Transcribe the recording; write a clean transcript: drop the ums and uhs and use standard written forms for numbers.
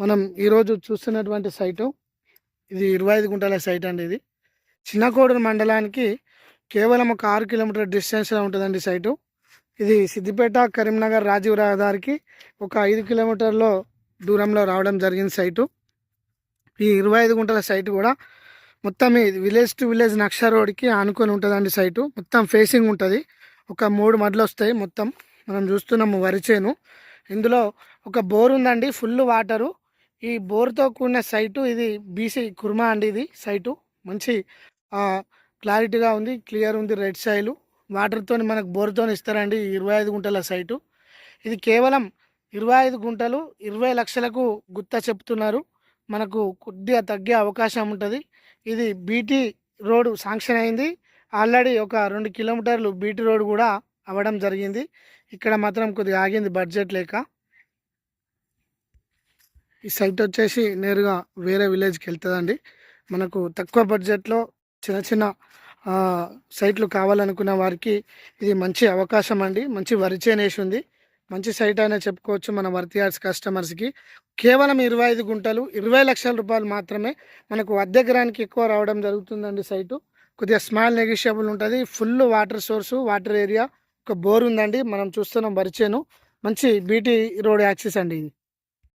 మనం ఈరోజు చూస్తున్నటువంటి సైటు ఇది 25 గుంటల సైట్ అండి. ఇది చిన్నకోడూరు మండలానికి కేవలం ఒక 6 కిలోమీటర్ డిస్టెన్స్లో ఉంటుందండి సైటు. ఇది సిద్దిపేట కరీంనగర్ రాజీవ్ రహదారికి ఒక 5 కిలోమీటర్లో దూరంలో రావడం జరిగింది సైటు. ఈ 25 గుంటల సైటు కూడా మొత్తం ఇది విలేజ్ టు విలేజ్ నక్ష రోడ్కి ఆనుకొని ఉంటుందండి సైటు. మొత్తం ఫేసింగ్ ఉంటుంది. ఒక 3 మడ్లు వస్తాయి. మొత్తం మనం చూస్తున్నాము వరి చేను. ఇందులో ఒక బోర్ ఉందండి, ఫుల్ వాటరు. ఈ బోర్తో కూడిన సైటు. ఇది బీసీ కుర్మా అండి. ఇది సైటు మంచి క్లారిటీగా ఉంది, క్లియర్ ఉంది. రెడ్ సైలు వాటర్తో మనకు బోర్తో ఇస్తారండి. 25 గుంటల సైటు. ఇది కేవలం 25 గుంటలు 20 లక్షలకు గుత్త చెప్తున్నారు. మనకు కొద్దిగా తగ్గే అవకాశం ఉంటుంది. ఇది బీటీ రోడ్ శాంక్షన్ అయింది. ఆల్రెడీ ఒక 2 కిలోమీటర్లు బీటీ రోడ్ కూడా అవ్వడం జరిగింది. ఇక్కడ మాత్రం కొద్దిగా ఆగింది బడ్జెట్ లేక. ఈ సైట్ వచ్చేసి నేరుగా వేరే విలేజ్కి వెళ్తుందండి. మనకు తక్కువ బడ్జెట్లో చిన్న చిన్న సైట్లు కావాలనుకున్న వారికి ఇది మంచి అవకాశం అండి. మంచి వరి చేనేసి ఉంది. మంచి సైట్ అయినా చెప్పుకోవచ్చు మన వర్తి యార్డ్స్ కస్టమర్స్కి. కేవలం 25 గుంటలు 20 లక్షల రూపాయలు మాత్రమే. మనకు అద్దె ఎకరానికి ఎక్కువ రావడం జరుగుతుందండి సైటు. కొద్దిగా స్మాల్ నెగిషియబుల్ ఉంటుంది. Full water source, water area, ఒక బోర్ ఉందండి. మనం చూస్తున్నాం వరి చేను. మంచి బీటీ రోడ్ యాక్సెస్ అండి ఇది.